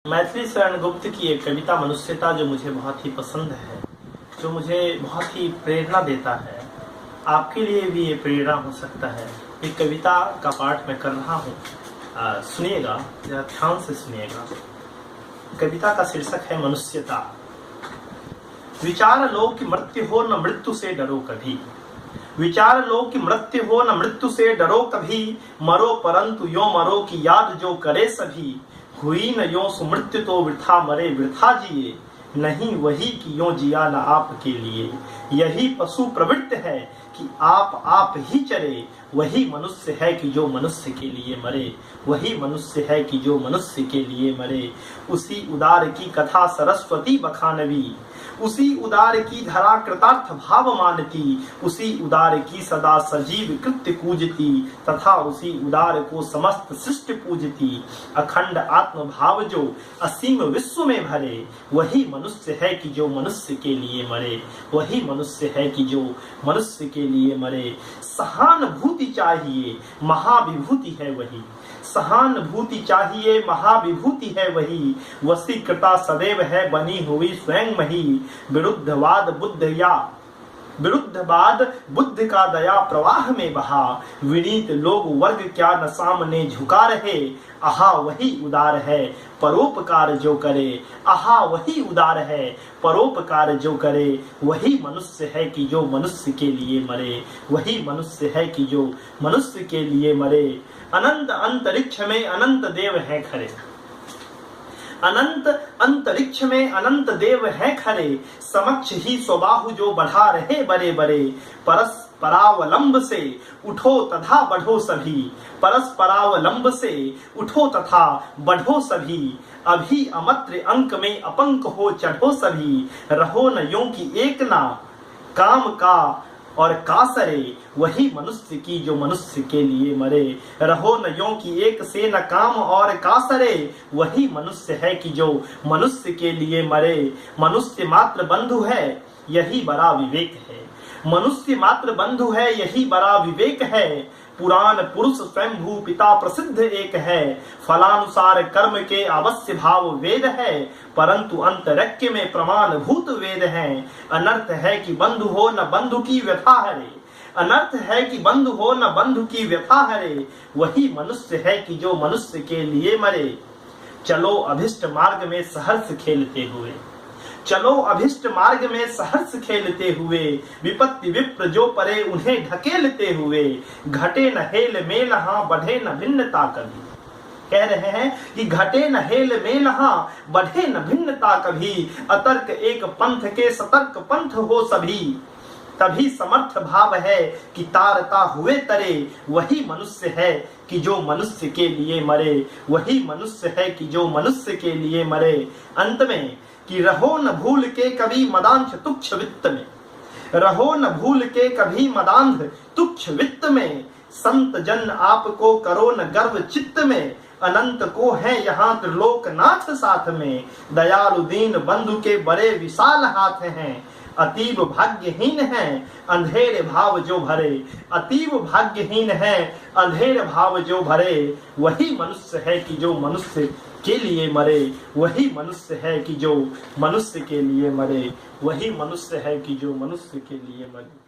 मैथिली शरण गुप्त की एक कविता मनुष्यता जो मुझे बहुत ही पसंद है, जो मुझे बहुत ही प्रेरणा देता है। आपके लिए भी ये प्रेरणा हो सकता है। एक कविता का पाठ मैं कर रहा हूँ, सुनिएगा, जरा ध्यान से सुनिएगा। कविता का शीर्षक है मनुष्यता। विचार लो कि मृत्यु हो न मृत्यु से डरो कभी। विचार लो कि मृत्यु हो न मृत्यु से डरो कभी। मरो परंतु यो मरो की याद जो करे सभी। हुई न यो सुमृत्यु तो वृथा मरे वृथा जिए। नहीं वही कि यो जिया न आपके लिए। यही पशु प्रवृत्ति है कि आप ही चरे। वही मनुष्य है कि जो मनुष्य के लिए मरे। वही मनुष्य है कि जो मनुष्य के लिए मरे। उसी उदार की कथा सरस्वती बखानवी। उसी उदार की धरा कृतार्थ भाव मानती। उसी उदार की सदा सजीव कृत्य पूजती। तथा उसी उदार को समस्त सृष्टि पूजती। अखंड आत्म भाव जो असीम विश्व में भरे। वही मनुष्य है कि जो मनुष्य के लिए मरे। वही मनुष्य है कि जो मनुष्य के लिए मरे। सहानुभूति चाहिए महाविभूति है वही। सहानुभूति चाहिए महाविभूति है वही। वशीकृता सदैव है बनी हुई स्वयं मही। विरुद्धवाद बुद्ध का दया प्रवाह में बहा। विनीत लोग वर्ग क्या न सामने झुका रहे। आहा वही उदार है परोपकार जो करे। आहा वही उदार है परोपकार जो करे। वही मनुष्य है कि जो मनुष्य के लिए मरे। वही मनुष्य है कि जो मनुष्य के लिए मरे। अनंत अंतरिक्ष में अनंत देव हैं खरे। अनंत अंतरिक्ष में अनंत देव हैं खरे। समक्ष ही स्वबाहु जो बढ़ा रहे बड़े बड़े। परस्परावलंब से उठो तथा बढ़ो सभी। परस्परावलंब से उठो तथा बढ़ो सभी। अभी अमत्र अंक में अपंक हो चढ़ो सभी। रहो न यों की एक ना काम का और कासरे। वही मनुष्य की जो मनुष्य के लिए मरे। रहो न यों की एक से न काम और कासरे। वही मनुष्य है कि जो मनुष्य के लिए मरे। मनुष्य मात्र बंधु है यही बड़ा विवेक है। मनुष्य मात्र बंधु है यही बड़ा विवेक है। पुराण पुरुष स्वयंभू पिता प्रसिद्ध एक है। फलानुसार कर्म के अवश्य भाव वेद है। परंतु अंतरक्य में प्रमाण भूत वेद है। अनर्थ है कि बंधु हो न बंधु की व्यथा हरे। अनर्थ है कि बंधु हो न बंधु की व्यथा हरे। वही मनुष्य है कि जो मनुष्य के लिए मरे। चलो अभिष्ट मार्ग में सहर्ष खेलते हुए। चलो अभिष्ट मार्ग में सहर्ष खेलते हुए। विपत्ति विप्र जो परे उन्हें ढकेलते हुए। घटे न हेल मेल हाँ बढ़े न भिन्नता कभी। कह रहे हैं कि घटे न हेल मेल हाँ बढ़े न भिन्नता कभी। अतर्क एक पंथ के सतर्क पंथ हो सभी। तभी समर्थ भाव है कि तारता हुए तरे। वही मनुष्य है कि जो मनुष्य के लिए मरे। वही मनुष्य है कि जो मनुष्य के लिए मरे। अंत में कि रहो न भूल के कभी मदांध तुच्छ वित्त में। रहो न भूल के कभी मदांध तुच्छ वित्त में। संत जन आपको करो न गर्व चित्त में। अनंत को है यहाँ त्रिलोकनाथ साथ में। दयालु दीन बंधु के बड़े विशाल हाथ हैं। अतीब भाग्यहीन है अंधेर भाव जो भरे। अतीब भाग्यहीन है अंधेर भाव जो भरे। वही मनुष्य है कि जो मनुष्य के लिए मरे। वही मनुष्य है कि जो मनुष्य के लिए मरे। वही मनुष्य है कि जो मनुष्य के लिए मरे।